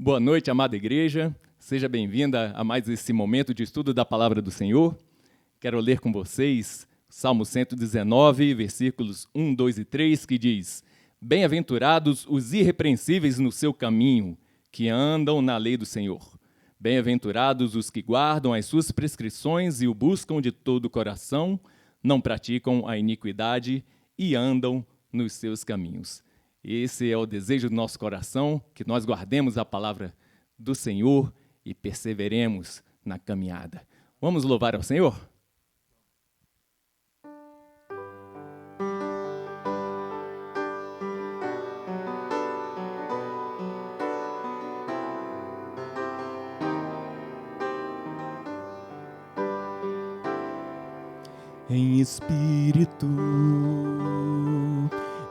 Boa noite, amada igreja. Seja bem-vinda a mais esse momento de estudo da Palavra do Senhor. Quero ler com vocês Salmo 119, versículos 1, 2 e 3, que diz: Bem-aventurados os irrepreensíveis no seu caminho, que andam na lei do Senhor. Bem-aventurados os que guardam as suas prescrições e o buscam de todo o coração, não praticam a iniquidade e andam nos seus caminhos. Esse é o desejo do nosso coração, que nós guardemos a palavra do Senhor e perseveremos na caminhada. Vamos louvar ao Senhor? Em espírito,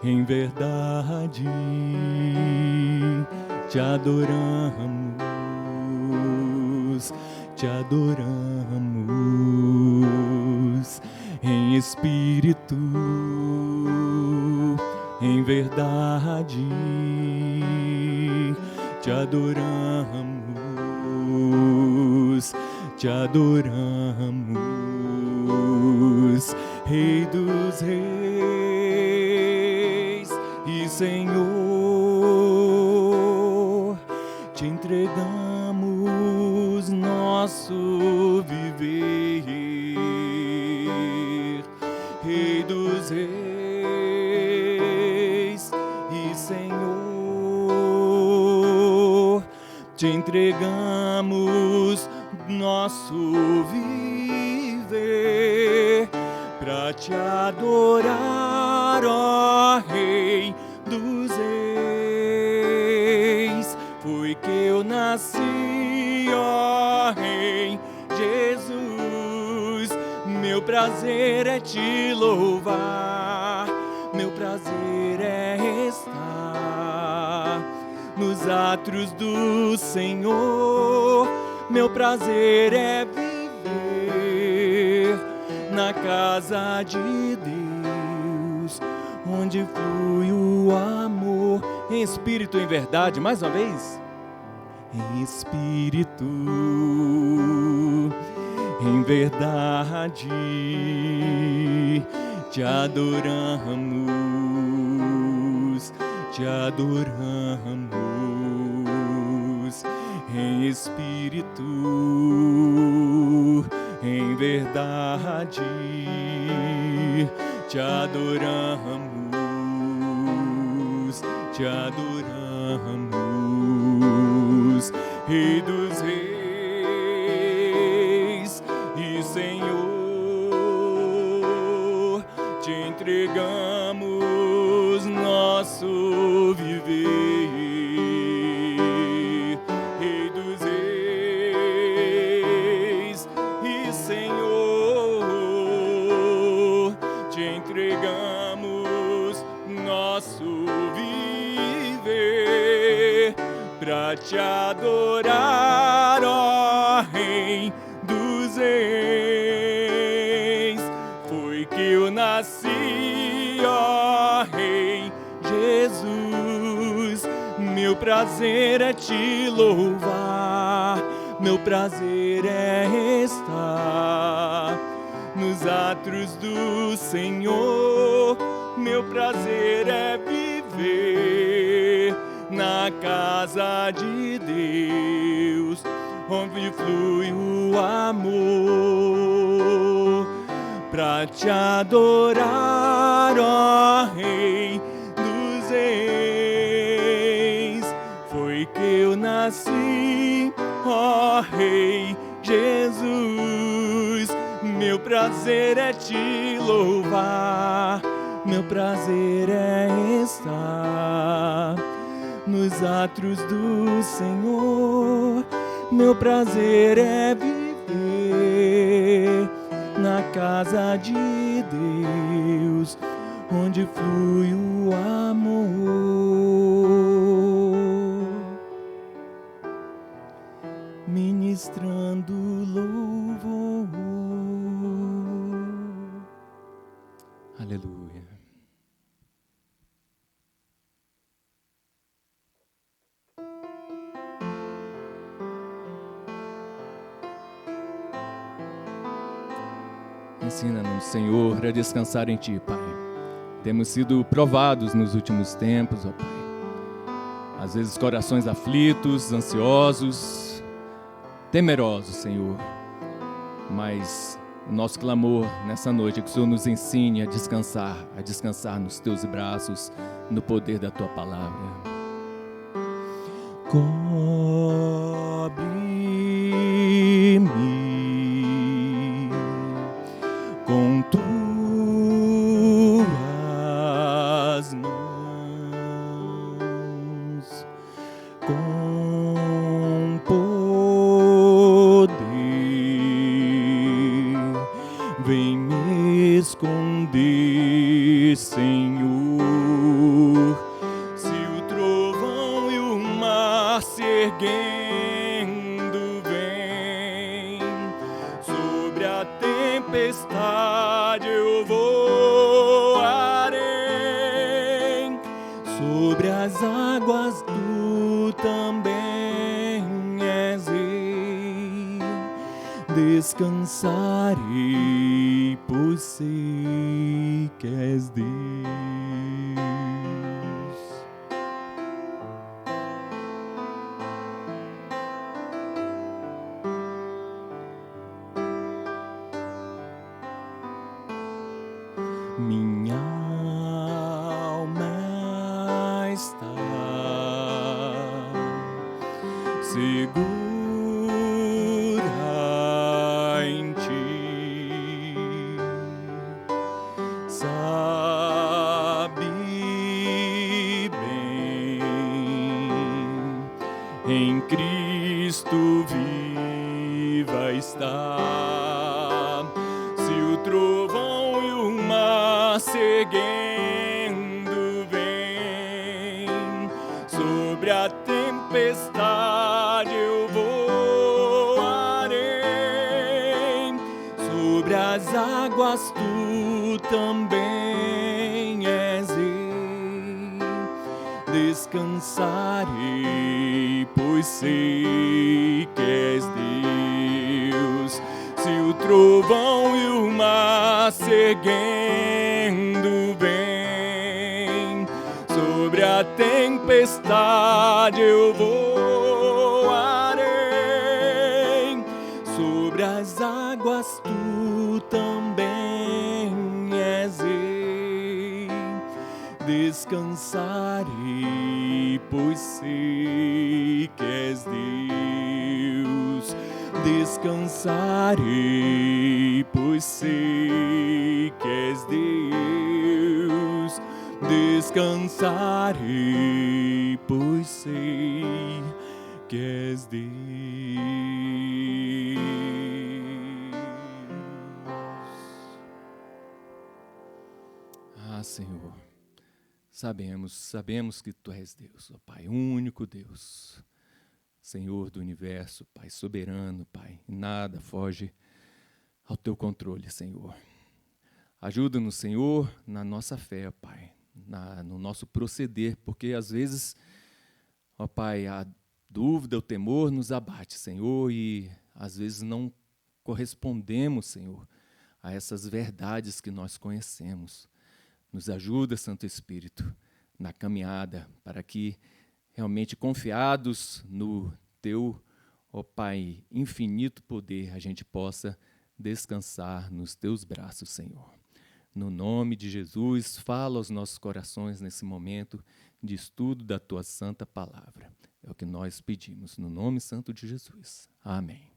em verdade, te adoramos, te adoramos. Em espírito, em verdade, te adoramos, te adoramos. Rei dos reis e Senhor, te entregamos nosso viver. Rei dos reis e Senhor, te entregamos nosso viver. Pra te adorar, ó Rei dos Reis, foi que eu nasci, ó Rei Jesus. Meu prazer é te louvar, meu prazer é estar nos átrios do Senhor. Meu prazer é viver na casa de Deus, onde flui o amor. Em espírito, em verdade, mais uma vez. Em espírito, em verdade, te adoramos, te adoramos. Em espírito, em verdade, te adoramos, te adoramos. Rei dos reis e Senhor, te entregamos nosso viver. Rei dos reis e Senhor, te entregamos nosso viver. Pra te adorar, ó Rei dos reis, foi que eu nasci, ó Rei Jesus. Meu prazer é te louvar, meu prazer é estar nos átrios do Senhor. Meu prazer é viver na casa de Deus, onde flui o amor. Pra te adorar, ó Rei dos reis, foi que eu nasci, ó Rei Jesus. Meu prazer é te louvar, meu prazer é estar nos átrios do Senhor. Meu prazer é viver na casa de Deus, onde flui o amor, ministrando louvor. Aleluia. Ensina-nos, Senhor, a descansar em Ti, Pai. Temos sido provados nos últimos tempos, ó Pai. Às vezes corações aflitos, ansiosos, temerosos, Senhor. Mas o nosso clamor nessa noite é que o Senhor nos ensine a descansar nos Teus braços, no poder da Tua palavra. Cobre-me com Tuas mãos, com poder, vem me esconder, Senhor. Se o trovão e o mar se erguendo vem, sobre a tempestade eu voarei, sobre as águas tu também és rei. Descansarei, pois sei que és Deus. Minha alma está segura em Ti, sabe bem, em Cristo viva está. Se o trovão e o mar seguendo vem, sobre a tempestade eu voarei, sobre as águas tu também és rei. Descansarei, pois sei que és Deus. Se o trovão e o mar se erguendo vem, sobre a tempestade eu voarei, sobre as águas tu também és rei. Descansarei, pois sei que és Deus. Descansarei, pois sei que és Deus. Descansarei, pois sei que és Deus. Ah, Senhor, sabemos que Tu és Deus, ó Pai, único Deus. Senhor do universo, Pai soberano, Pai, nada foge ao Teu controle, Senhor. Ajuda-nos, Senhor, na nossa fé, Pai, no nosso proceder, porque às vezes, ó Pai, a dúvida, o temor nos abate, Senhor, e às vezes não correspondemos, Senhor, a essas verdades que nós conhecemos. Nos ajuda, Santo Espírito, na caminhada, para que realmente confiados no Teu, ó Pai, infinito poder, a gente possa descansar nos Teus braços, Senhor. No nome de Jesus, fala aos nossos corações nesse momento de estudo da Tua santa palavra. É o que nós pedimos, no nome santo de Jesus. Amém.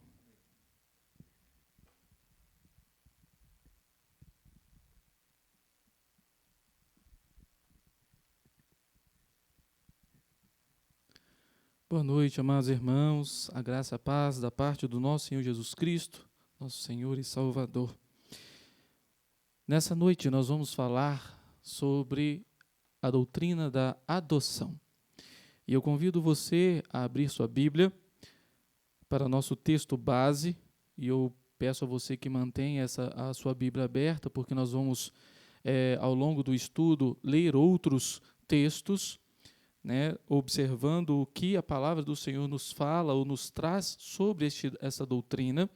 Boa noite, amados irmãos, a graça e a paz da parte do nosso Senhor Jesus Cristo, nosso Senhor e Salvador. Nessa noite nós vamos falar sobre a doutrina da adoção. E eu convido você a abrir sua Bíblia para nosso texto base, e eu peço a você que mantenha a sua Bíblia aberta, porque nós vamos, ao longo do estudo, ler outros textos, né, observando o que a palavra do Senhor nos fala ou nos traz sobre essa doutrina.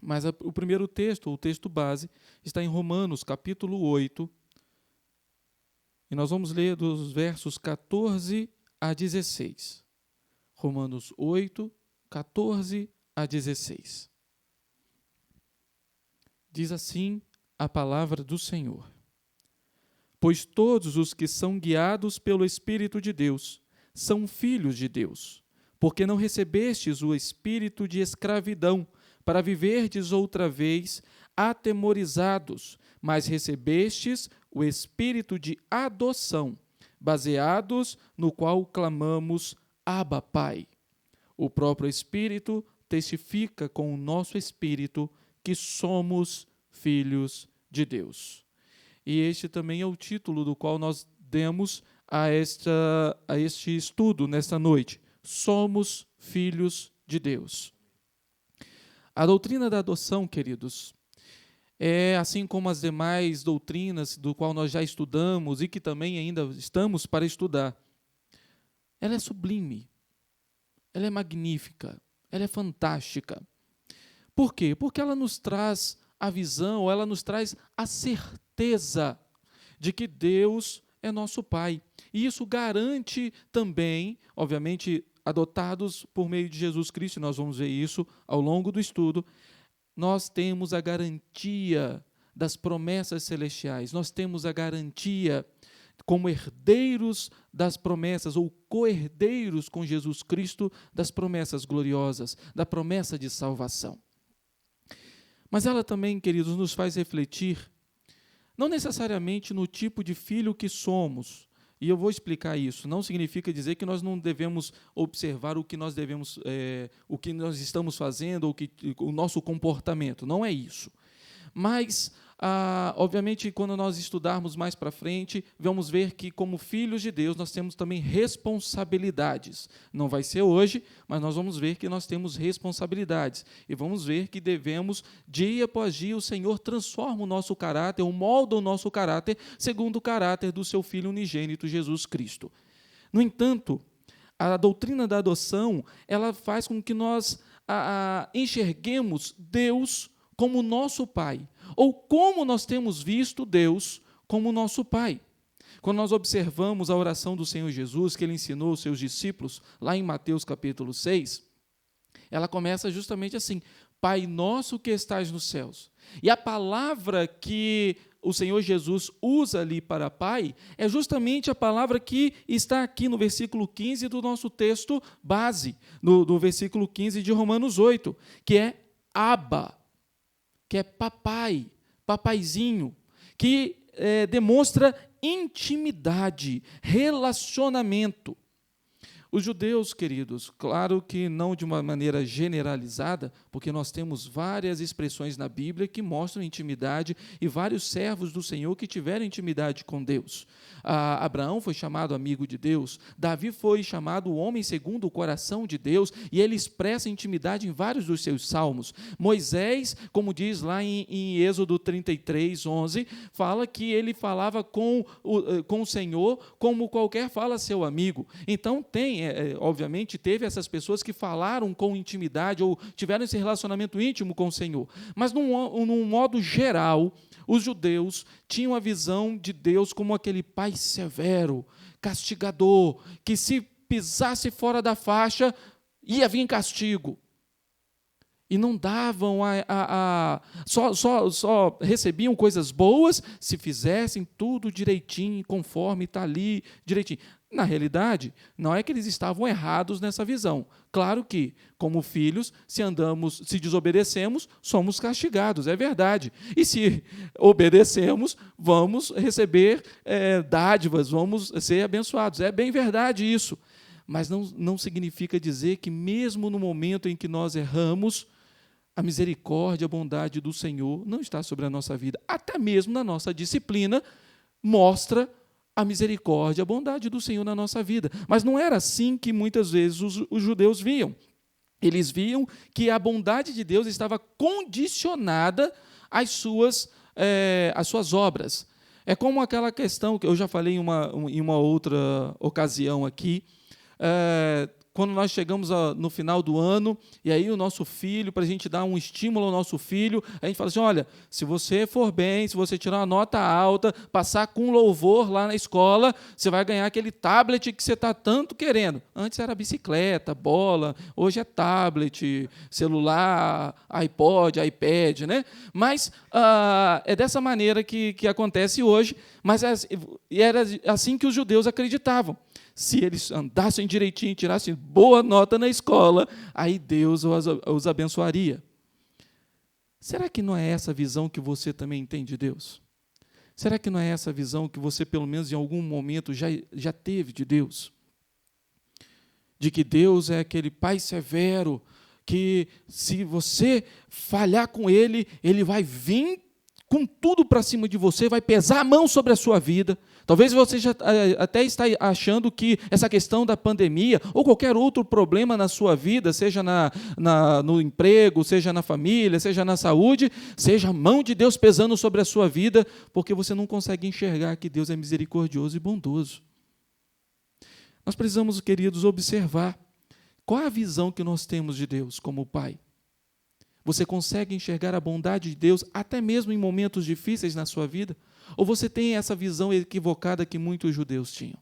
Mas o primeiro texto, o texto base, está em Romanos, capítulo 8, e nós vamos ler dos versos 14 a 16. Romanos 8, 14 a 16. Diz assim a palavra do Senhor: Pois todos os que são guiados pelo Espírito de Deus são filhos de Deus, porque não recebestes o espírito de escravidão, para viverdes outra vez atemorizados, mas recebestes o espírito de adoção, baseados no qual clamamos, Abba, Pai. O próprio Espírito testifica com o nosso espírito que somos filhos de Deus. E este também é o título do qual nós demos a este estudo nesta noite. Somos filhos de Deus. A doutrina da adoção, queridos, é assim como as demais doutrinas do qual nós já estudamos e que também ainda estamos para estudar. Ela é sublime, ela é magnífica, ela é fantástica. Por quê? Porque ela nos traz a visão, ela nos traz a certeza de que Deus é nosso Pai. E isso garante também, obviamente, adotados por meio de Jesus Cristo, nós vamos ver isso ao longo do estudo, nós temos a garantia das promessas celestiais, nós temos a garantia como herdeiros das promessas, ou co-herdeiros com Jesus Cristo das promessas gloriosas, da promessa de salvação. Mas ela também, queridos, nos faz refletir, não necessariamente no tipo de filho que somos, e eu vou explicar isso. Não significa dizer que nós não devemos observar o que nós devemos, o que nós estamos fazendo, o nosso comportamento. Não é isso. Mas, obviamente, quando nós estudarmos mais para frente, vamos ver que, como filhos de Deus, nós temos também responsabilidades. Não vai ser hoje, mas nós vamos ver que nós temos responsabilidades. E vamos ver que devemos, dia após dia, o Senhor transforma o nosso caráter, ou molda o nosso caráter, segundo o caráter do seu Filho unigênito, Jesus Cristo. No entanto, a doutrina da adoção, ela faz com que nós enxerguemos Deus como nosso Pai, ou como nós temos visto Deus como nosso Pai. Quando nós observamos a oração do Senhor Jesus, que Ele ensinou aos seus discípulos, lá em Mateus capítulo 6, ela começa justamente assim, Pai nosso que estais nos céus. E a palavra que o Senhor Jesus usa ali para Pai é justamente a palavra que está aqui no versículo 15 do nosso texto base, no versículo 15 de Romanos 8, que é Abba, que é papai, papaizinho, que demonstra intimidade, relacionamento. Os judeus, queridos, claro que não de uma maneira generalizada, porque nós temos várias expressões na Bíblia que mostram intimidade e vários servos do Senhor que tiveram intimidade com Deus. Abraão foi chamado amigo de Deus, Davi foi chamado o homem segundo o coração de Deus, e ele expressa intimidade em vários dos seus salmos. Moisés, como diz lá em Êxodo 33, 11, fala que ele falava com o Senhor como qualquer fala seu amigo. Então obviamente teve essas pessoas que falaram com intimidade ou tiveram esse relacionamento íntimo com o Senhor. Mas, num modo geral, os judeus tinham a visão de Deus como aquele pai severo, castigador, que se pisasse fora da faixa, ia vir castigo. E não davam só recebiam coisas boas se fizessem tudo direitinho, conforme está ali direitinho. Na realidade, não é que eles estavam errados nessa visão. Claro que, como filhos, se desobedecemos, somos castigados, é verdade. E se obedecemos, vamos receber dádivas, vamos ser abençoados. É bem verdade isso. Mas não significa dizer que, mesmo no momento em que nós erramos, a misericórdia, a bondade do Senhor não está sobre a nossa vida. Até mesmo na nossa disciplina, mostra a misericórdia, a bondade do Senhor na nossa vida. Mas não era assim que muitas vezes os judeus viam. Eles viam que a bondade de Deus estava condicionada às suas obras. É como aquela questão que eu já falei em uma outra ocasião aqui, quando nós chegamos no final do ano, e aí o nosso filho, para a gente dar um estímulo ao nosso filho, a gente fala assim, olha, se você for bem, se você tirar uma nota alta, passar com louvor lá na escola, você vai ganhar aquele tablet que você está tanto querendo. Antes era bicicleta, bola, hoje é tablet, celular, iPod, iPad, né? Mas é dessa maneira que acontece hoje, mas era assim que os judeus acreditavam. Se eles andassem direitinho e tirassem boa nota na escola, aí Deus os abençoaria. Será que não é essa visão que você também tem de Deus? Será que não é essa visão que você, pelo menos em algum momento, já teve de Deus? De que Deus é aquele Pai severo, que se você falhar com Ele, Ele vai vir com tudo para cima de você, vai pesar a mão sobre a sua vida. Talvez você já até está achando que essa questão da pandemia ou qualquer outro problema na sua vida, seja no emprego, seja na família, seja na saúde, seja a mão de Deus pesando sobre a sua vida, porque você não consegue enxergar que Deus é misericordioso e bondoso. Nós precisamos, queridos, observar qual é a visão que nós temos de Deus como Pai. Você consegue enxergar a bondade de Deus até mesmo em momentos difíceis na sua vida? Ou você tem essa visão equivocada que muitos judeus tinham?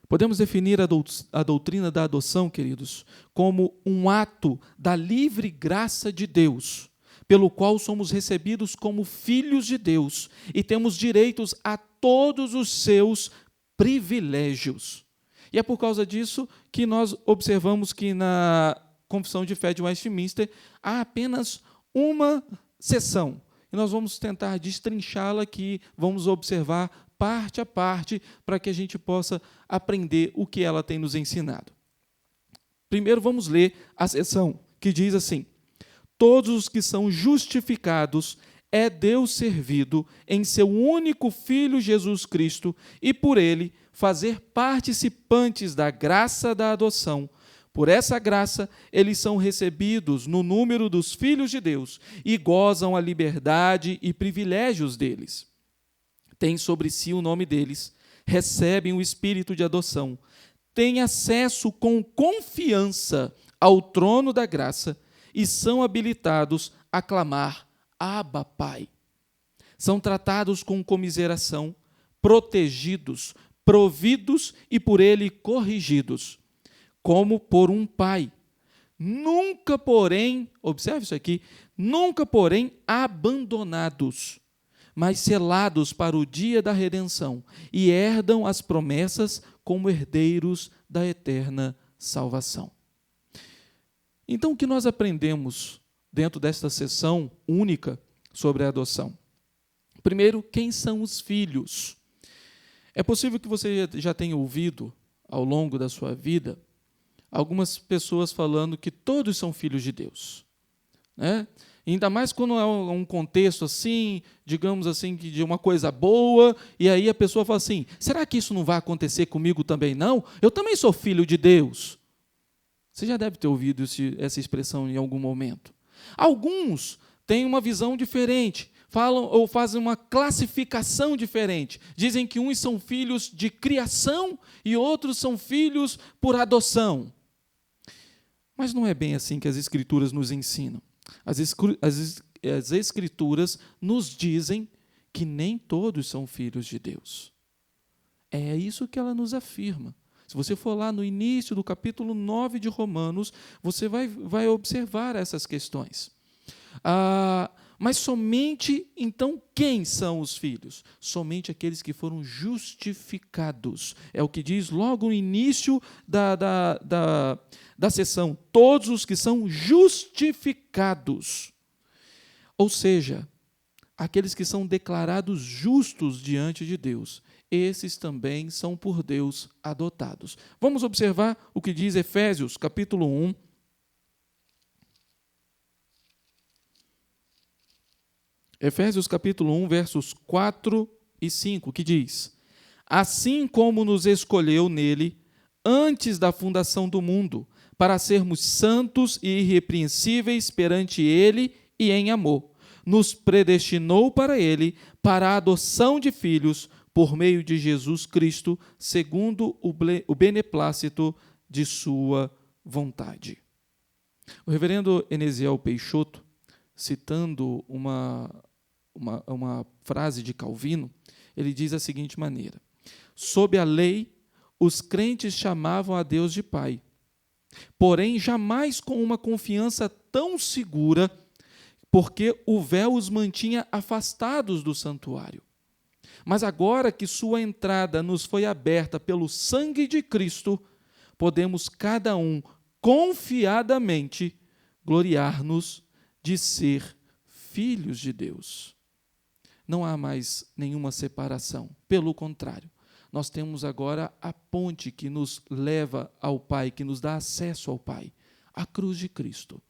Podemos definir a doutrina da adoção, queridos, como um ato da livre graça de Deus, pelo qual somos recebidos como filhos de Deus e temos direitos a todos os seus privilégios. E é por causa disso que nós observamos que na Confissão de Fé de Westminster há apenas uma seção. E nós vamos tentar destrinchá-la aqui, vamos observar parte a parte, para que a gente possa aprender o que ela tem nos ensinado. Primeiro vamos ler a seção, que diz assim: todos os que são justificados é Deus servido em seu único Filho Jesus Cristo, e por ele fazer participantes da graça da adoção. Por essa graça, eles são recebidos no número dos filhos de Deus e gozam a liberdade e privilégios deles. Têm sobre si o nome deles, recebem o espírito de adoção, têm acesso com confiança ao trono da graça e são habilitados a clamar: Abba, Pai. São tratados com comiseração, protegidos, providos e por ele corrigidos, como por um pai. Nunca, porém, observe isso aqui, nunca, porém, abandonados, mas selados para o dia da redenção, e herdam as promessas como herdeiros da eterna salvação. Então, o que nós aprendemos dentro desta sessão única sobre a adoção? Primeiro, quem são os filhos? É possível que você já tenha ouvido, ao longo da sua vida, algumas pessoas falando que todos são filhos de Deus, né? Ainda mais quando é um contexto assim, digamos assim, de uma coisa boa, e aí a pessoa fala assim: será que isso não vai acontecer comigo também não? Eu também sou filho de Deus. Você já deve ter ouvido essa expressão em algum momento. Alguns têm uma visão diferente, falam ou fazem uma classificação diferente. Dizem que uns são filhos de criação e outros são filhos por adoção. Mas não é bem assim que as Escrituras nos ensinam. As Escrituras nos dizem que nem todos são filhos de Deus. É isso que ela nos afirma. Se você for lá no início do capítulo 9 de Romanos, você vai observar essas questões. Mas somente, então, quem são os filhos? Somente aqueles que foram justificados. É o que diz logo no início da sessão. Todos os que são justificados. Ou seja, aqueles que são declarados justos diante de Deus. Esses também são por Deus adotados. Vamos observar o que diz Efésios, capítulo 1. Efésios capítulo 1, versos 4 e 5, que diz: assim como nos escolheu nele, antes da fundação do mundo, para sermos santos e irrepreensíveis perante ele e em amor, nos predestinou para ele, para a adoção de filhos, por meio de Jesus Cristo, segundo o beneplácito de sua vontade. O reverendo Enesiel Peixoto, citando uma frase de Calvino, ele diz da seguinte maneira: sob a lei, os crentes chamavam a Deus de Pai, porém jamais com uma confiança tão segura, porque o véu os mantinha afastados do santuário. Mas agora que sua entrada nos foi aberta pelo sangue de Cristo, podemos cada um confiadamente gloriar-nos de ser filhos de Deus. Não há mais nenhuma separação, pelo contrário, nós temos agora a ponte que nos leva ao Pai, que nos dá acesso ao Pai, a cruz de Cristo.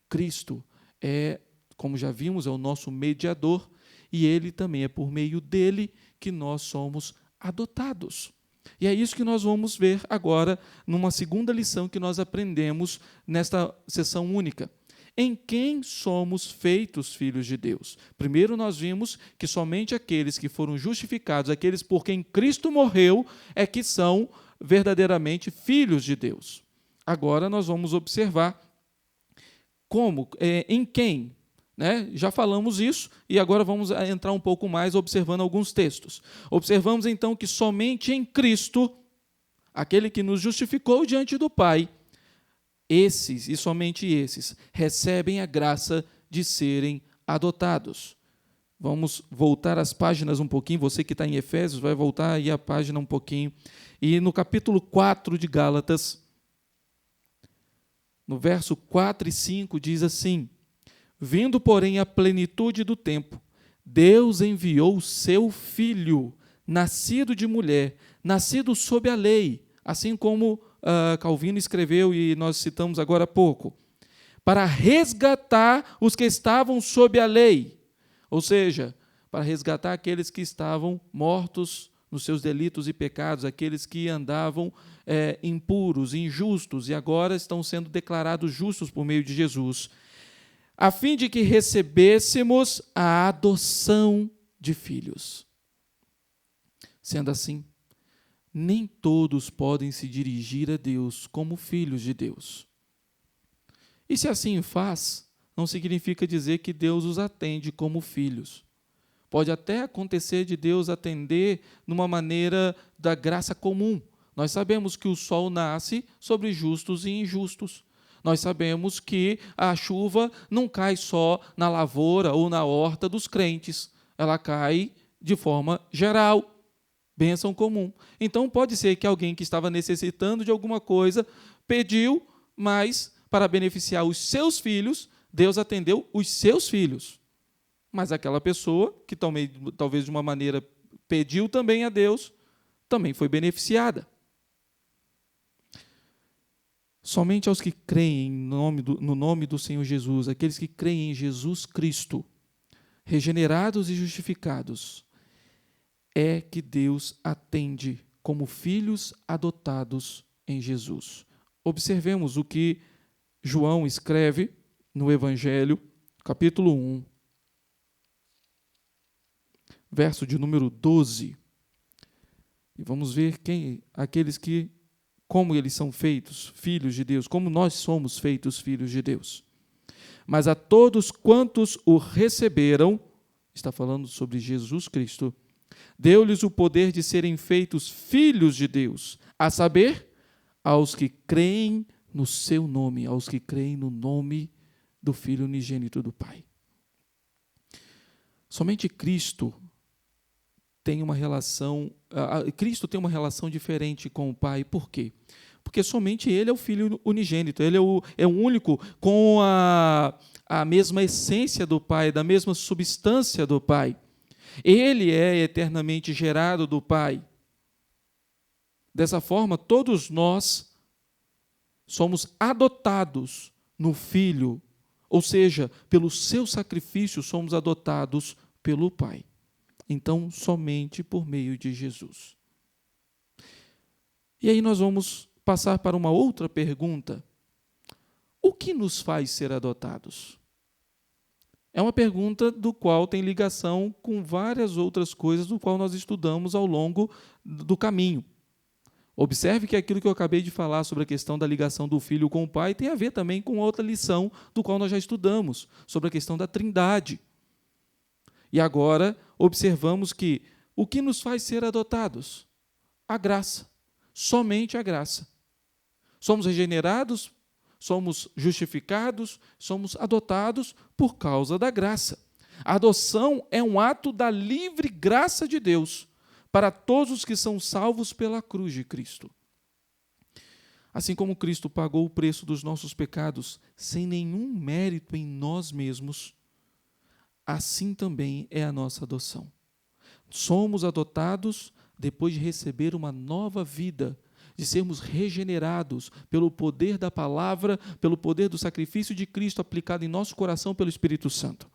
Cristo é, como já vimos, é o nosso mediador, e ele também é por meio dele que nós somos adotados. E é isso que nós vamos ver agora numa segunda lição que nós aprendemos nesta sessão única. Em quem somos feitos filhos de Deus? Primeiro nós vimos que somente aqueles que foram justificados, aqueles por quem Cristo morreu, é que são verdadeiramente filhos de Deus. Agora nós vamos observar como, em quem, né? Já falamos isso e agora vamos entrar um pouco mais observando alguns textos. Observamos então que somente em Cristo, aquele que nos justificou diante do Pai, esses, e somente esses, recebem a graça de serem adotados. Vamos voltar as páginas um pouquinho, você que está em Efésios vai voltar aí a página um pouquinho. E no capítulo 4 de Gálatas, no verso 4 e 5, diz assim: vindo, porém, a plenitude do tempo, Deus enviou o seu Filho, nascido de mulher, nascido sob a lei, assim como Calvino escreveu e nós citamos agora há pouco, para resgatar os que estavam sob a lei, ou seja, para resgatar aqueles que estavam mortos nos seus delitos e pecados, aqueles que andavam impuros, injustos, e agora estão sendo declarados justos por meio de Jesus, a fim de que recebêssemos a adoção de filhos. Sendo assim, nem todos podem se dirigir a Deus como filhos de Deus. E se assim faz, não significa dizer que Deus os atende como filhos. Pode até acontecer de Deus atender numa maneira da graça comum. Nós sabemos que o sol nasce sobre justos e injustos. Nós sabemos que a chuva não cai só na lavoura ou na horta dos crentes. Ela cai de forma geral. Bênção comum. Então, pode ser que alguém que estava necessitando de alguma coisa pediu, mas para beneficiar os seus filhos, Deus atendeu os seus filhos. Mas aquela pessoa, que talvez de uma maneira pediu também a Deus, também foi beneficiada. Somente aos que creem no nome do Senhor Jesus, aqueles que creem em Jesus Cristo, regenerados e justificados, é que Deus atende como filhos adotados em Jesus. Observemos o que João escreve no Evangelho, capítulo 1, verso de número 12. E vamos ver como eles são feitos filhos de Deus, como nós somos feitos filhos de Deus. Mas a todos quantos o receberam, está falando sobre Jesus Cristo, deu-lhes o poder de serem feitos filhos de Deus, a saber, aos que creem no seu nome, aos que creem no nome do Filho unigênito do Pai. Somente Cristo tem uma relação diferente com o Pai. Por quê? Porque somente Ele é o Filho unigênito, Ele é o único com a mesma essência do Pai, da mesma substância do Pai. Ele é eternamente gerado do Pai. Dessa forma, todos nós somos adotados no Filho, ou seja, pelo seu sacrifício somos adotados pelo Pai. Então, somente por meio de Jesus. E aí nós vamos passar para uma outra pergunta. O que nos faz ser adotados? É uma pergunta do qual tem ligação com várias outras coisas do qual nós estudamos ao longo do caminho. Observe que aquilo que eu acabei de falar sobre a questão da ligação do Filho com o Pai tem a ver também com outra lição do qual nós já estudamos, sobre a questão da Trindade. E agora observamos que o que nos faz ser adotados? A graça, somente a graça. Somos regenerados, somos justificados, somos adotados por causa da graça. A adoção é um ato da livre graça de Deus para todos os que são salvos pela cruz de Cristo. Assim como Cristo pagou o preço dos nossos pecados sem nenhum mérito em nós mesmos, assim também é a nossa adoção. Somos adotados depois de receber uma nova vida, de sermos regenerados pelo poder da palavra, pelo poder do sacrifício de Cristo aplicado em nosso coração pelo Espírito Santo.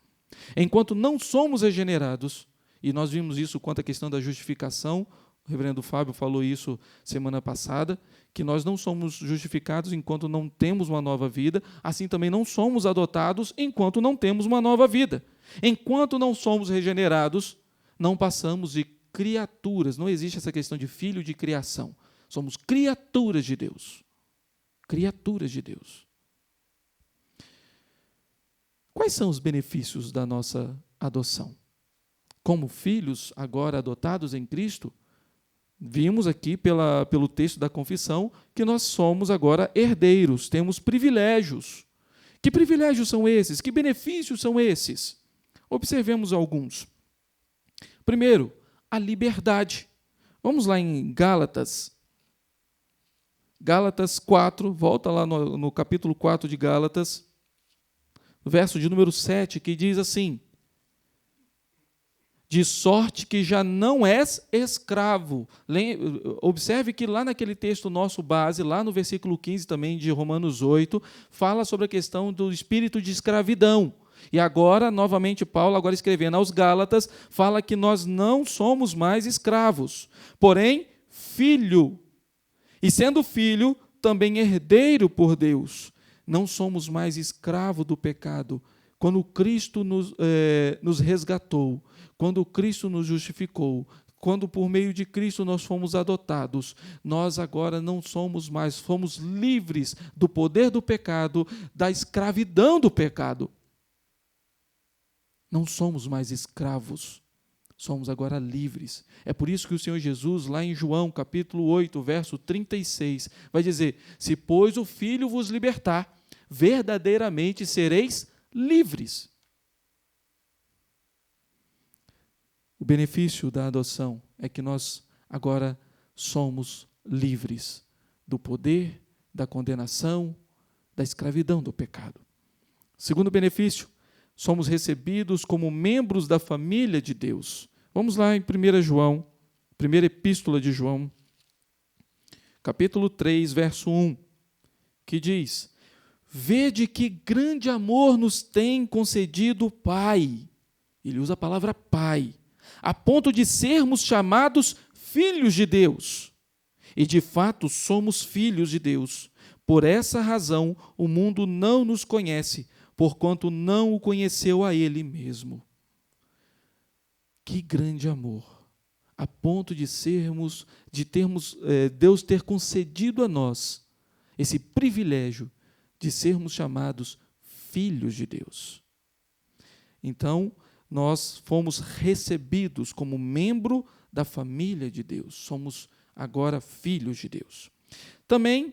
Enquanto não somos regenerados, e nós vimos isso quanto à questão da justificação, o reverendo Fábio falou isso semana passada, que nós não somos justificados enquanto não temos uma nova vida, assim também não somos adotados enquanto não temos uma nova vida. Enquanto não somos regenerados, não passamos de criaturas, não existe essa questão de filho de criação. Somos criaturas de Deus. Criaturas de Deus. Quais são os benefícios da nossa adoção? Como filhos agora adotados em Cristo, vimos aqui pelo texto da confissão que nós somos agora herdeiros, temos privilégios. Que privilégios são esses? Que benefícios são esses? Observemos alguns. Primeiro, a liberdade. Vamos lá em Gálatas 4, volta lá no capítulo 4 de Gálatas, verso de número 7, que diz assim: de sorte que já não és escravo. Observe que lá naquele texto nosso base, lá no versículo 15 também de Romanos 8, fala sobre a questão do espírito de escravidão. E agora, novamente, Paulo, agora escrevendo aos Gálatas, fala que nós não somos mais escravos, porém, filho. E sendo filho, também herdeiro por Deus. Não somos mais escravo do pecado. Quando Cristo nos resgatou, quando Cristo nos justificou, quando por meio de Cristo nós fomos adotados, nós agora não somos mais, fomos livres do poder do pecado, da escravidão do pecado. Não somos mais escravos, somos agora livres. É por isso que o Senhor Jesus, lá em João, capítulo 8, verso 36, vai dizer: se, pois, o Filho vos libertar, verdadeiramente sereis livres. O benefício da adoção é que nós agora somos livres do poder, da condenação, da escravidão do pecado. Segundo benefício, somos recebidos como membros da família de Deus. Vamos lá em 1 João, primeira epístola de João, capítulo 3, verso 1, que diz: vede que grande amor nos tem concedido o Pai. Ele usa a palavra Pai, a ponto de sermos chamados filhos de Deus. E de fato somos filhos de Deus. Por essa razão o mundo não nos conhece, porquanto não o conheceu a Ele mesmo. Que grande amor, a ponto de termos Deus ter concedido a nós esse privilégio de sermos chamados filhos de Deus. Então, nós fomos recebidos como membro da família de Deus. Somos agora filhos de Deus. Também,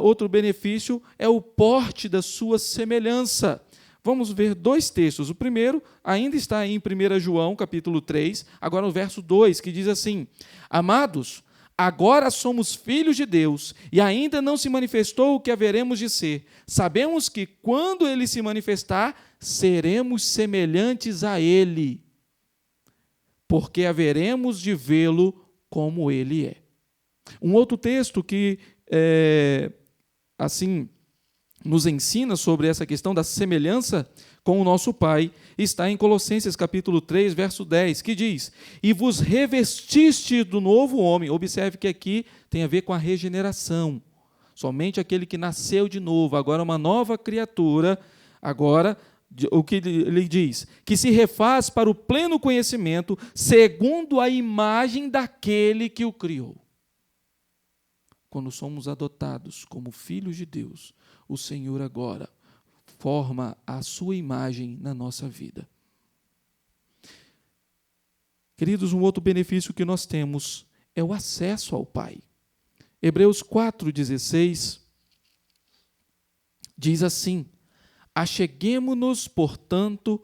outro benefício é o porte da sua semelhança. Vamos ver dois textos. O primeiro ainda está em 1 João, capítulo 3, agora no verso 2, que diz assim: amados, agora somos filhos de Deus, e ainda não se manifestou o que haveremos de ser. Sabemos que, quando Ele se manifestar, seremos semelhantes a Ele, porque haveremos de vê-lo como Ele é. Um outro texto que, nos ensina sobre essa questão da semelhança com o nosso Pai, está em Colossenses capítulo 3, verso 10, que diz: e vos revestiste do novo homem. Observe que aqui tem a ver com a regeneração. Somente aquele que nasceu de novo, agora uma nova criatura, agora, o que ele diz? Que se refaz para o pleno conhecimento, segundo a imagem daquele que o criou. quando somos adotados como filhos de Deus, o Senhor agora forma a sua imagem na nossa vida. Queridos, um outro benefício que nós temos é o acesso ao Pai. Hebreus 4,16 diz assim: acheguemo-nos, portanto,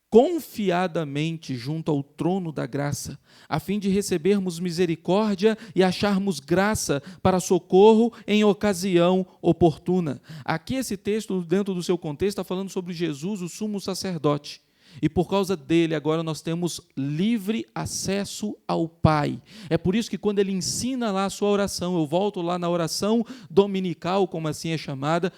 confiadamente junto ao trono da graça, a fim de recebermos misericórdia e acharmos graça para socorro em ocasião oportuna. Aqui esse texto, dentro do seu contexto, está falando sobre Jesus, o sumo sacerdote. E por causa dele, agora nós temos livre acesso ao Pai. É por isso que quando ele ensina lá a sua oração, eu volto lá na oração dominical, como assim é chamada,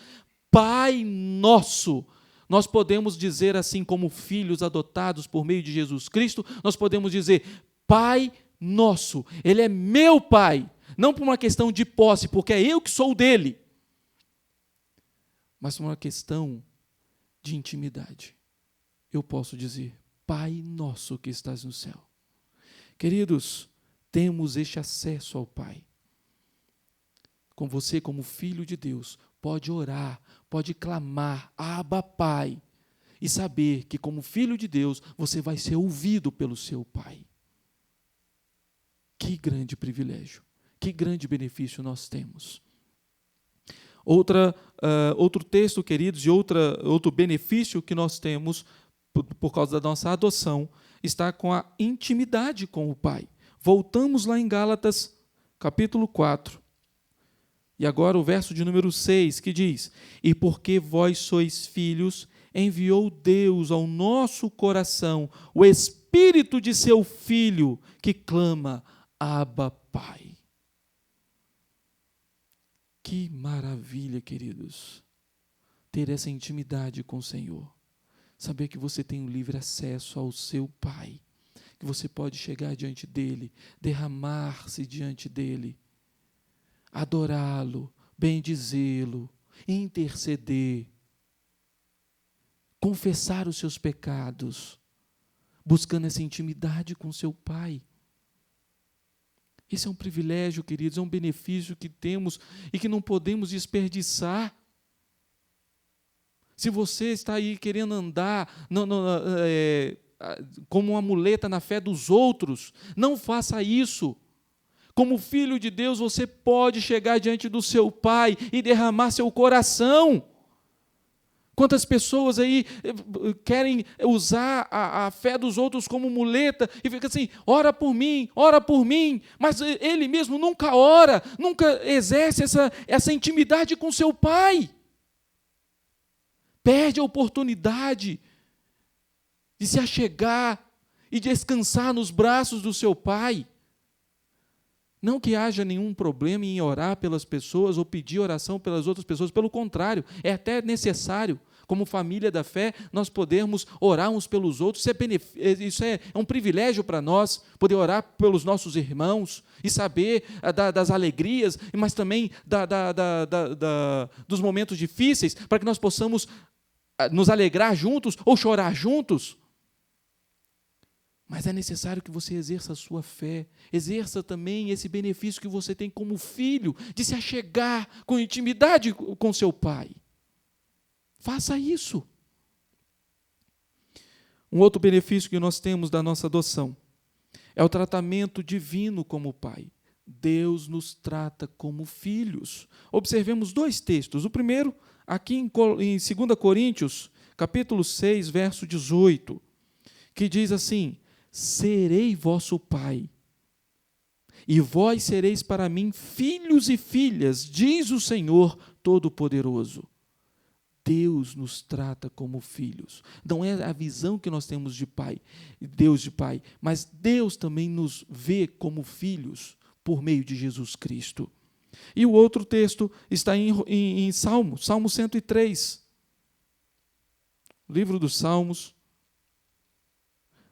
Pai Nosso. Nós podemos dizer assim, como filhos adotados por meio de Jesus Cristo, nós podemos dizer, Pai Nosso, Ele é meu Pai, não por uma questão de posse, porque é eu que sou dele, mas por uma questão de intimidade. Eu posso dizer, Pai Nosso que estás no céu. Queridos, temos este acesso ao Pai. Com você, como filho de Deus, pode orar, pode clamar, Abba, Pai, e saber que, como filho de Deus, você vai ser ouvido pelo seu Pai. Que grande privilégio, que grande benefício nós temos. Outro texto, queridos, e outro benefício que nós temos por causa da nossa adoção, está com a intimidade com o Pai. Voltamos lá em Gálatas, capítulo 4. E agora o verso de número 6, que diz: e porque vós sois filhos, enviou Deus ao nosso coração o Espírito de seu Filho, que clama, Abba, Pai. Que maravilha, queridos, ter essa intimidade com o Senhor. Saber que você tem um livre acesso ao seu Pai, que você pode chegar diante dele, derramar-se diante dele, adorá-lo, bendizê-lo, interceder, confessar os seus pecados, buscando essa intimidade com seu Pai. Esse é um privilégio, queridos, é um benefício que temos e que não podemos desperdiçar. Se você está aí querendo andar como uma muleta na fé dos outros, não faça isso. Como filho de Deus, você pode chegar diante do seu Pai e derramar seu coração. Quantas pessoas aí querem usar a fé dos outros como muleta e fica assim, ora por mim, mas ele mesmo nunca ora, nunca exerce essa intimidade com seu Pai. Perde a oportunidade de se achegar e descansar nos braços do seu Pai. Não que haja nenhum problema em orar pelas pessoas ou pedir oração pelas outras pessoas, pelo contrário, é até necessário, como família da fé, nós podermos orar uns pelos outros, isso é um privilégio para nós, poder orar pelos nossos irmãos e saber das alegrias, mas também dos momentos difíceis, para que nós possamos nos alegrar juntos ou chorar juntos. Mas é necessário que você exerça a sua fé, exerça também esse benefício que você tem como filho, de se achegar com intimidade com seu Pai. Faça isso. Um outro benefício que nós temos da nossa adoção é o tratamento divino como Pai. Deus nos trata como filhos. Observemos dois textos. O primeiro, aqui em 2 Coríntios, capítulo 6, verso 18, que diz assim: serei vosso Pai, e vós sereis para mim filhos e filhas, diz o Senhor Todo-Poderoso. Deus nos trata como filhos. Não é a visão que nós temos de Pai, Deus de Pai, mas Deus também nos vê como filhos por meio de Jesus Cristo. E o outro texto está em Salmo 103. Livro dos Salmos,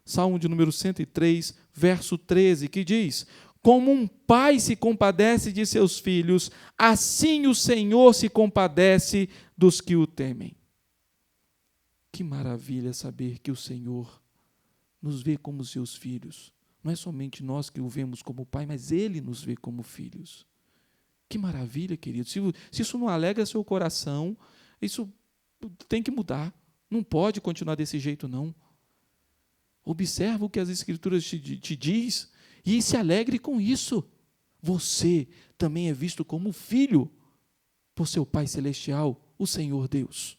Salmo de número 103, verso 13, que diz: como um pai se compadece de seus filhos, assim o Senhor se compadece dos que o temem. Que maravilha saber que o Senhor nos vê como seus filhos. Não é somente nós que o vemos como pai, mas Ele nos vê como filhos. Que maravilha, querido. Se isso não alegra seu coração, isso tem que mudar. Não pode continuar desse jeito, não. Observa o que as Escrituras te diz e se alegre com isso. Você também é visto como filho por seu Pai Celestial, o Senhor Deus.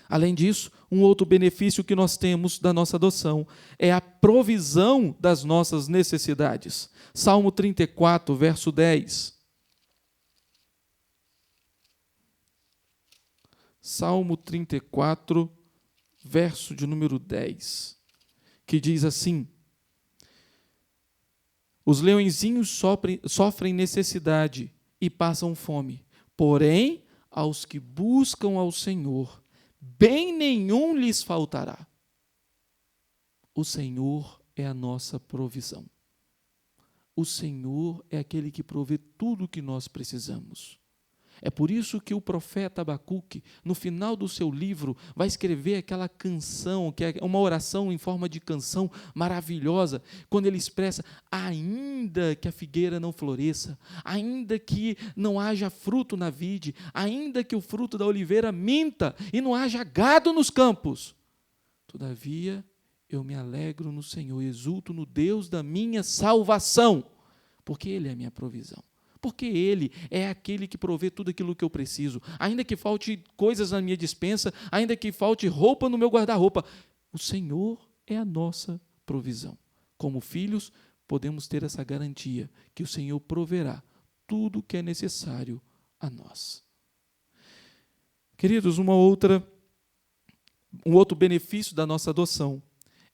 Além disso, um outro benefício que nós temos da nossa adoção é a provisão das nossas necessidades. Salmo 34, verso 10. Salmo 34, verso de número 10, que diz assim: os leõezinhos sofrem necessidade e passam fome, porém, aos que buscam ao Senhor, bem nenhum lhes faltará. O Senhor é a nossa provisão. O Senhor é aquele que provê tudo o que nós precisamos. É por isso que o profeta Abacuque, no final do seu livro, vai escrever aquela canção, que é uma oração em forma de canção maravilhosa, quando ele expressa: ainda que a figueira não floresça, ainda que não haja fruto na vide, ainda que o fruto da oliveira minta e não haja gado nos campos, todavia eu me alegro no Senhor, exulto no Deus da minha salvação, porque Ele é a minha provisão. Porque Ele é aquele que provê tudo aquilo que eu preciso. Ainda que falte coisas na minha despensa, ainda que falte roupa no meu guarda-roupa, o Senhor é a nossa provisão. Como filhos, podemos ter essa garantia que o Senhor proverá tudo o que é necessário a nós. Queridos, um outro benefício da nossa adoção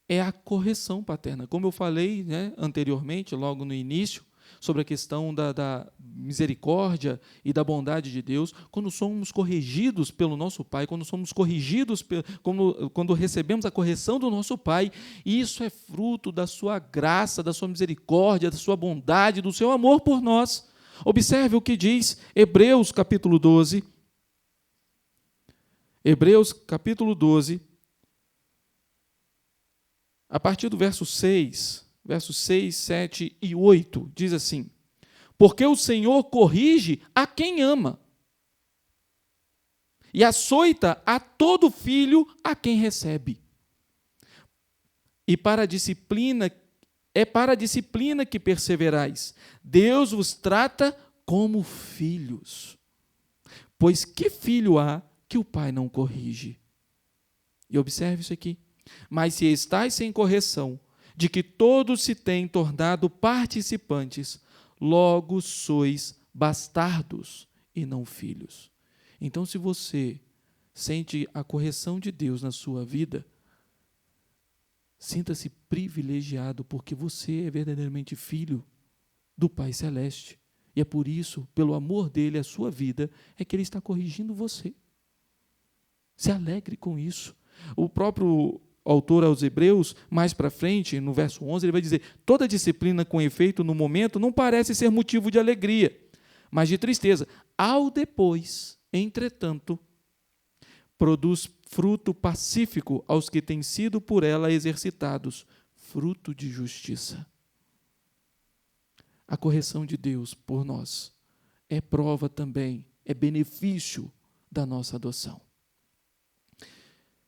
é a correção paterna. Como eu falei, anteriormente, logo no início, sobre a questão da misericórdia e da bondade de Deus, quando somos corrigidos pelo nosso Pai, quando somos corrigidos, quando recebemos a correção do nosso Pai, isso é fruto da sua graça, da sua misericórdia, da sua bondade, do seu amor por nós. Observe o que diz Hebreus capítulo 12. Hebreus capítulo 12, a partir do verso 6, versos 6, 7 e 8, diz assim: porque o Senhor corrige a quem ama, e açoita a todo filho a quem recebe. E para a disciplina que perseverais. Deus vos trata como filhos. Pois que filho há que o pai não corrige? E observe isso aqui. Mas se estáis sem correção, de que todos se têm tornado participantes, logo sois bastardos e não filhos. Então, se você sente a correção de Deus na sua vida, sinta-se privilegiado, porque você é verdadeiramente filho do Pai Celeste. E é por isso, pelo amor dele, a sua vida, é que ele está corrigindo você. Se alegre com isso. O próprio autor aos Hebreus, mais para frente, no verso 11, ele vai dizer: toda disciplina com efeito no momento não parece ser motivo de alegria, mas de tristeza. Ao depois, entretanto, produz fruto pacífico aos que têm sido por ela exercitados, fruto de justiça. A correção de Deus por nós é prova também, é benefício da nossa adoção.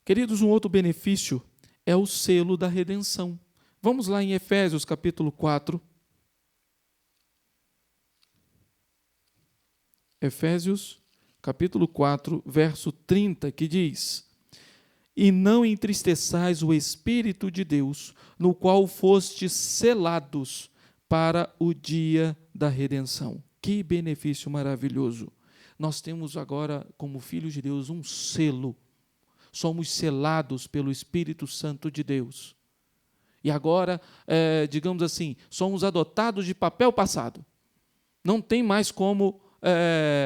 Queridos, um outro benefício é o selo da redenção. Vamos lá em Efésios capítulo 4. Efésios capítulo 4, verso 30, que diz: e não entristeçais o Espírito de Deus, no qual fostes selados para o dia da redenção. Que benefício maravilhoso! Nós temos agora, como filhos de Deus, um selo. Somos selados pelo Espírito Santo de Deus. E agora, digamos assim, somos adotados de papel passado. Não tem mais como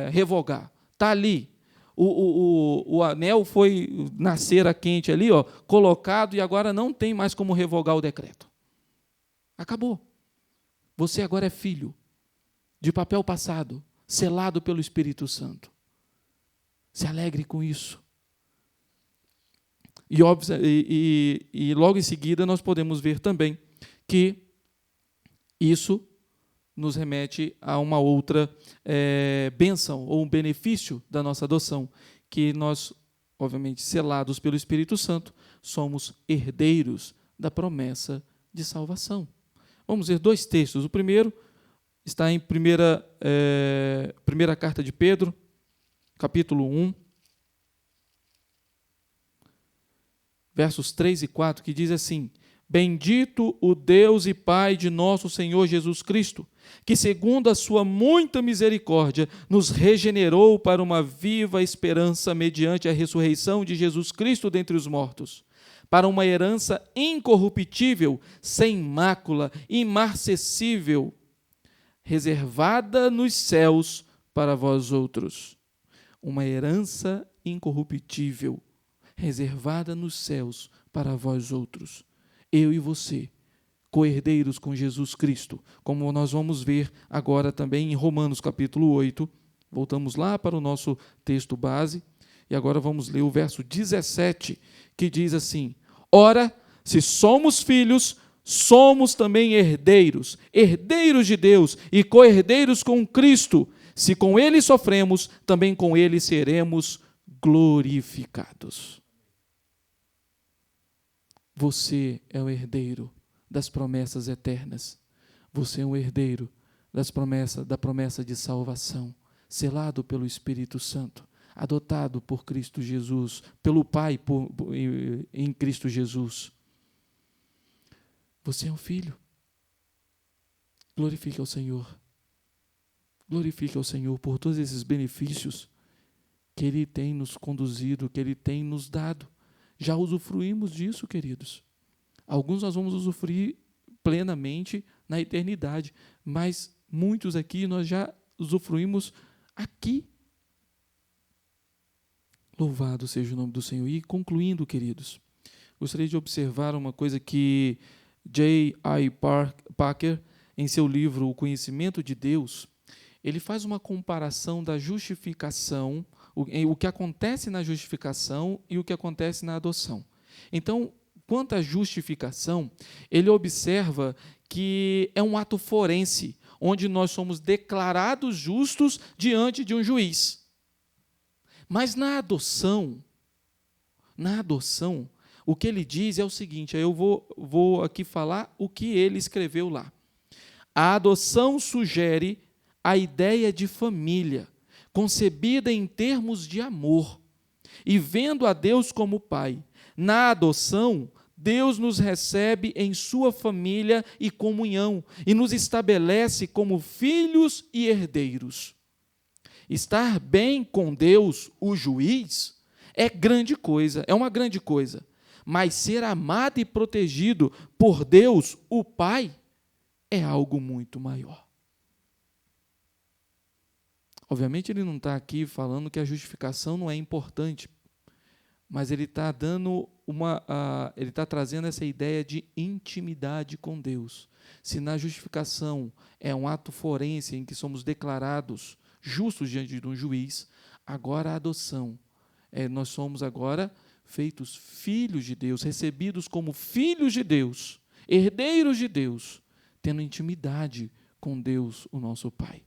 revogar. Está ali. O anel foi na cera quente ali, colocado, e agora não tem mais como revogar o decreto. Acabou. Você agora é filho de papel passado, selado pelo Espírito Santo. Se alegre com isso. E logo em seguida nós podemos ver também que isso nos remete a uma outra bênção ou um benefício da nossa adoção, que nós, obviamente, selados pelo Espírito Santo, somos herdeiros da promessa de salvação. Vamos ver dois textos. O primeiro está em primeira carta de Pedro, capítulo 1, versos 3 e 4, que diz assim: Bendito o Deus e Pai de nosso Senhor Jesus Cristo, que segundo a sua muita misericórdia nos regenerou para uma viva esperança mediante a ressurreição de Jesus Cristo dentre os mortos, para uma herança incorruptível, sem mácula, imarcessível, reservada nos céus para vós outros. Uma herança incorruptível, reservada nos céus para vós outros. Eu e você, co-herdeiros com Jesus Cristo, como nós vamos ver agora também em Romanos capítulo 8. Voltamos lá para o nosso texto base, e agora vamos ler o verso 17, que diz assim: Ora, se somos filhos, somos também herdeiros, herdeiros de Deus e co-herdeiros com Cristo. Se com Ele sofremos, também com Ele seremos glorificados. Você é o herdeiro das promessas eternas. Você é um herdeiro da promessa de salvação, selado pelo Espírito Santo, adotado por Cristo Jesus, pelo Pai em Cristo Jesus. Você é um filho. Glorifique ao Senhor. Glorifique ao Senhor por todos esses benefícios que Ele tem nos conduzido, que Ele tem nos dado. Já usufruímos disso, queridos. Alguns nós vamos usufruir plenamente na eternidade, mas muitos aqui nós já usufruímos aqui. Louvado seja o nome do Senhor. E concluindo, queridos, gostaria de observar uma coisa que J.I. Packer, em seu livro O Conhecimento de Deus, ele faz uma comparação da justificação, o que acontece na justificação e o que acontece na adoção. Então, quanto à justificação, ele observa que é um ato forense, onde nós somos declarados justos diante de um juiz. Mas na adoção, o que ele diz é o seguinte, eu vou aqui falar o que ele escreveu lá. A adoção sugere a ideia de família, concebida em termos de amor, e vendo a Deus como Pai. Na adoção, Deus nos recebe em sua família e comunhão, e nos estabelece como filhos e herdeiros. Estar bem com Deus, o juiz, é grande coisa, é uma grande coisa, mas ser amado e protegido por Deus, o Pai, é algo muito maior. Obviamente ele não está aqui falando que a justificação não é importante, mas ele está ele está trazendo essa ideia de intimidade com Deus. Se na justificação é um ato forense em que somos declarados justos diante de um juiz, agora a adoção, nós somos agora feitos filhos de Deus, recebidos como filhos de Deus, herdeiros de Deus, tendo intimidade com Deus, o nosso Pai.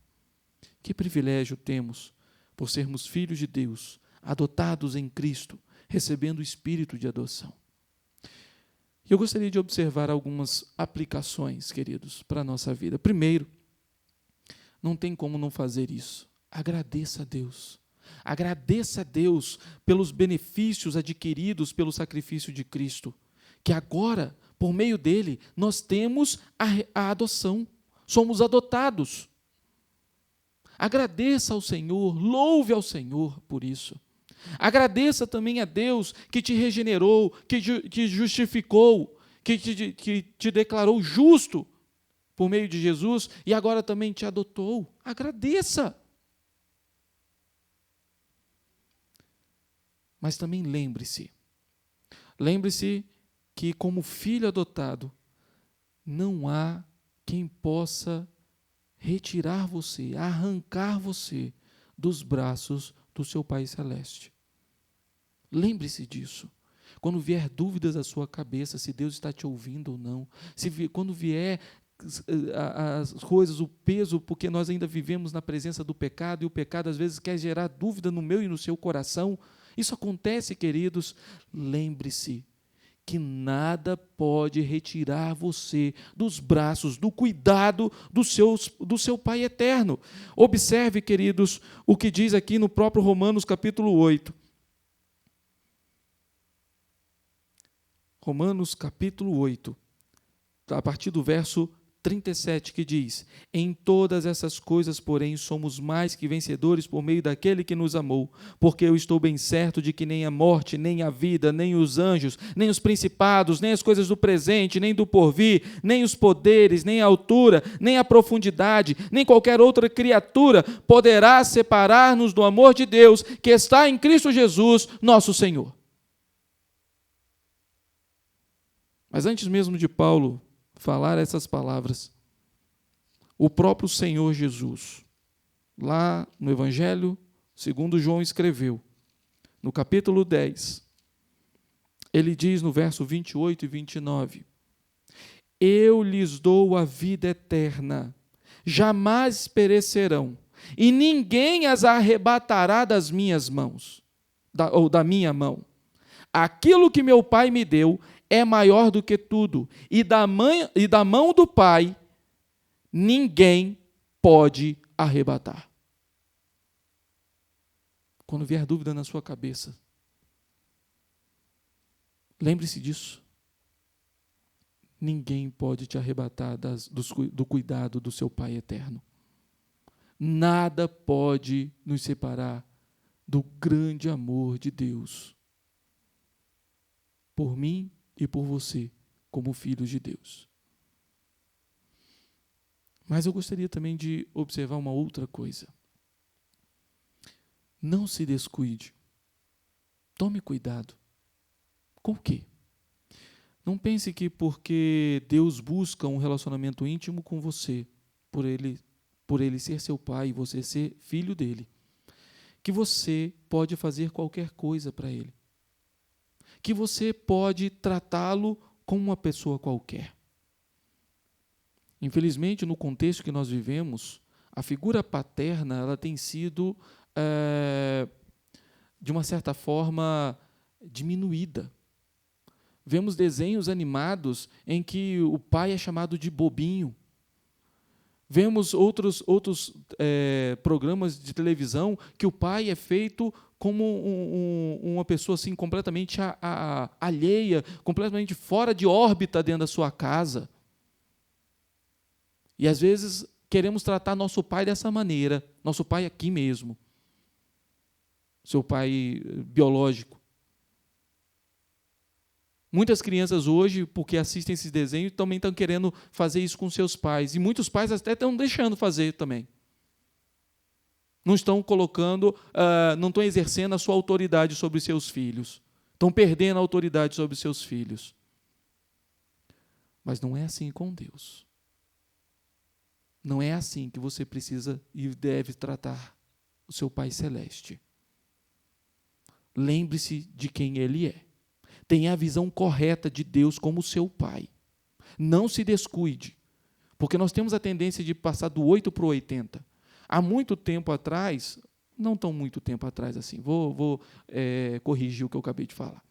Que privilégio temos por sermos filhos de Deus, adotados em Cristo, recebendo o espírito de adoção. Eu gostaria de observar algumas aplicações, queridos, para a nossa vida. Primeiro, não tem como não fazer isso. Agradeça a Deus. Agradeça a Deus pelos benefícios adquiridos pelo sacrifício de Cristo, que agora, por meio dele, nós temos a adoção. Somos adotados. Agradeça ao Senhor, louve ao Senhor por isso. Agradeça também a Deus que te regenerou, que te justificou, que te declarou justo por meio de Jesus e agora também te adotou. Agradeça. Mas também lembre-se que como filho adotado, não há quem possa retirar você, arrancar você dos braços do seu Pai Celeste. Lembre-se disso. Quando vier dúvidas à sua cabeça, se Deus está te ouvindo ou não, quando vier as coisas, o peso, porque nós ainda vivemos na presença do pecado, e o pecado às vezes quer gerar dúvida no meu e no seu coração. Isso acontece, queridos. Lembre-se que nada pode retirar você dos braços, do cuidado do seu Pai eterno. Observe, queridos, o que diz aqui no próprio Romanos capítulo 8. Romanos capítulo 8, a partir do verso 37, que diz: em todas essas coisas, porém, somos mais que vencedores por meio daquele que nos amou, porque eu estou bem certo de que nem a morte, nem a vida, nem os anjos, nem os principados, nem as coisas do presente, nem do porvir, nem os poderes, nem a altura, nem a profundidade, nem qualquer outra criatura poderá separar-nos do amor de Deus que está em Cristo Jesus, nosso Senhor. Mas antes mesmo de Paulo falar essas palavras, o próprio Senhor Jesus, lá no Evangelho segundo João escreveu, no capítulo 10, ele diz no verso 28 e 29, eu lhes dou a vida eterna, jamais perecerão, e ninguém as arrebatará das minhas mãos, ou da minha mão. Aquilo que meu Pai me deu é maior do que tudo, e da mão do Pai ninguém pode arrebatar. Quando vier dúvida na sua cabeça, lembre-se disso. Ninguém pode te arrebatar do cuidado do seu Pai eterno. Nada pode nos separar do grande amor de Deus por mim e por você, como filhos de Deus. Mas eu gostaria também de observar uma outra coisa. Não se descuide. Tome cuidado. Com o quê? Não pense que porque Deus busca um relacionamento íntimo com você, por ele ser seu pai e você ser filho dele, que você pode fazer qualquer coisa para ele. Que você pode tratá-lo como uma pessoa qualquer. Infelizmente, no contexto que nós vivemos, a figura paterna ela tem sido, de uma certa forma, diminuída. Vemos desenhos animados em que o pai é chamado de bobinho. Vemos outros programas de televisão que o pai é feito como uma pessoa assim, completamente alheia, completamente fora de órbita dentro da sua casa. E às vezes queremos tratar nosso pai dessa maneira, nosso pai aqui mesmo, seu pai biológico. Muitas crianças hoje, porque assistem esses desenhos, também estão querendo fazer isso com seus pais. E muitos pais até estão deixando fazer também. Não estão colocando, não estão exercendo a sua autoridade sobre seus filhos. Estão perdendo a autoridade sobre seus filhos. Mas não é assim com Deus. Não é assim que você precisa e deve tratar o seu Pai Celeste. Lembre-se de quem Ele é. Tenha a visão correta de Deus como seu Pai. Não se descuide, porque nós temos a tendência de passar do 8 para o 80. Há muito tempo atrás, não tão muito tempo atrás assim, vou corrigir o que eu acabei de falar.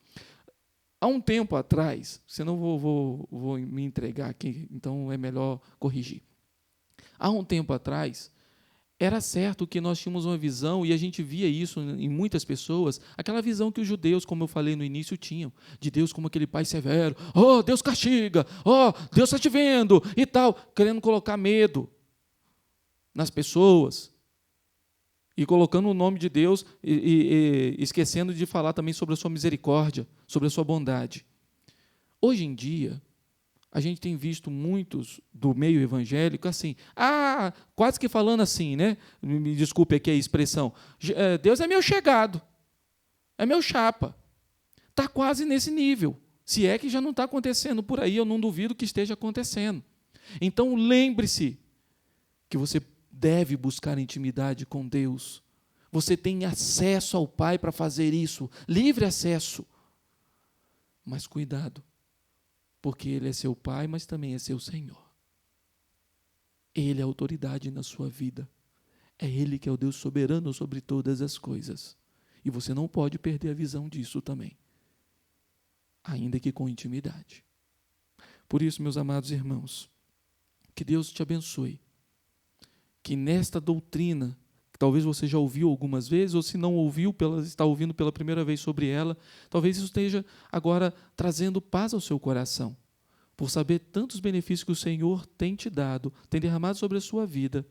Há um tempo atrás, senão vou me entregar aqui, então é melhor corrigir. Há um tempo atrás, era certo que nós tínhamos uma visão, e a gente via isso em muitas pessoas, aquela visão que os judeus, como eu falei no início, tinham, de Deus como aquele pai severo, Deus castiga, Deus está te vendo, e tal, querendo colocar medo nas pessoas, e colocando o nome de Deus, e esquecendo de falar também sobre a sua misericórdia, sobre a sua bondade. Hoje em dia, a gente tem visto muitos do meio evangélico assim, quase que falando assim, né? Me desculpe aqui a expressão, Deus é meu chegado, é meu chapa. Está quase nesse nível. Se é que já não está acontecendo por aí, eu não duvido que esteja acontecendo. Então, lembre-se que você deve buscar intimidade com Deus. Você tem acesso ao Pai para fazer isso, livre acesso. Mas cuidado, porque Ele é seu Pai, mas também é seu Senhor. Ele é autoridade na sua vida. É Ele que é o Deus soberano sobre todas as coisas. E você não pode perder a visão disso também, ainda que com intimidade. Por isso, meus amados irmãos, que Deus te abençoe. Que nesta doutrina, que talvez você já ouviu algumas vezes, ou se não ouviu, está ouvindo pela primeira vez sobre ela, talvez isso esteja agora trazendo paz ao seu coração, por saber tantos benefícios que o Senhor tem te dado, tem derramado sobre a sua vida,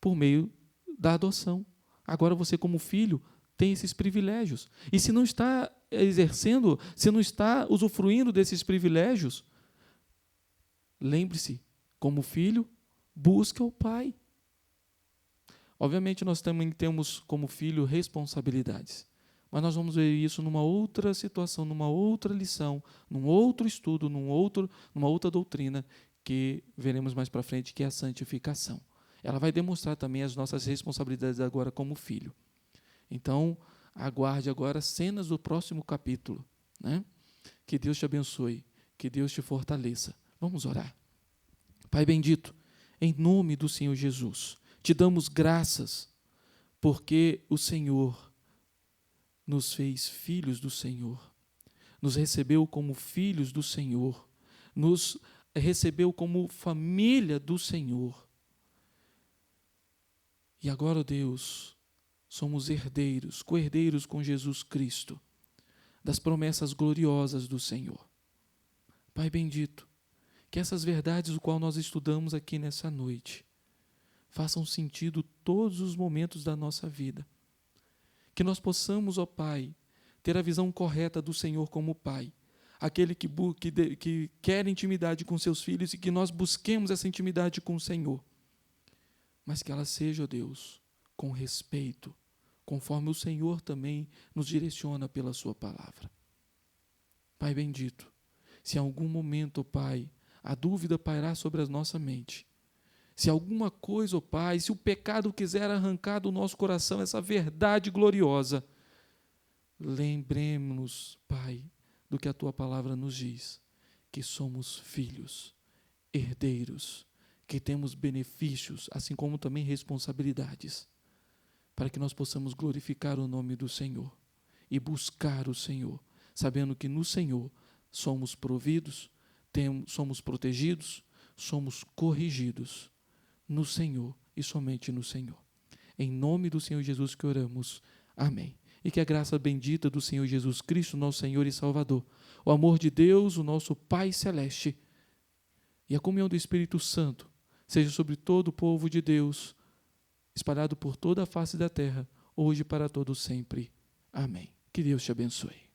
por meio da adoção. Agora você, como filho, tem esses privilégios. E se não está exercendo, se não está usufruindo desses privilégios, lembre-se, como filho, busca o Pai. Obviamente, nós também temos como filho responsabilidades, mas nós vamos ver isso numa outra situação, numa outra lição, num outro estudo, numa outra doutrina que veremos mais para frente, que é a santificação. Ela vai demonstrar também as nossas responsabilidades agora como filho. Então, aguarde agora cenas do próximo capítulo, né? Que Deus te abençoe, que Deus te fortaleça. Vamos orar. Pai bendito, em nome do Senhor Jesus, te damos graças, porque o Senhor nos fez filhos do Senhor, nos recebeu como filhos do Senhor, nos recebeu como família do Senhor. E agora, Deus, somos herdeiros, co-herdeiros com Jesus Cristo, das promessas gloriosas do Senhor. Pai bendito, que essas verdades do qual nós estudamos aqui nessa noite façam sentido todos os momentos da nossa vida. Que nós possamos, ó Pai, ter a visão correta do Senhor como Pai, aquele que quer intimidade com seus filhos e que nós busquemos essa intimidade com o Senhor, mas que ela seja, ó Deus, com respeito, conforme o Senhor também nos direciona pela sua palavra. Pai bendito, se em algum momento, ó Pai, a dúvida pairar sobre a nossa mente, se alguma coisa, ó Pai, se o pecado quiser arrancar do nosso coração essa verdade gloriosa, lembremos-nos, Pai, do que a Tua palavra nos diz, que somos filhos, herdeiros, que temos benefícios, assim como também responsabilidades, para que nós possamos glorificar o nome do Senhor e buscar o Senhor, sabendo que no Senhor somos providos, somos protegidos, somos corrigidos no Senhor e somente no Senhor. Em nome do Senhor Jesus que oramos. Amém. E que a graça bendita do Senhor Jesus Cristo, nosso Senhor e Salvador, o amor de Deus, o nosso Pai Celeste, e a comunhão do Espírito Santo seja sobre todo o povo de Deus, espalhado por toda a face da terra, hoje e para todo sempre. Amém. Que Deus te abençoe.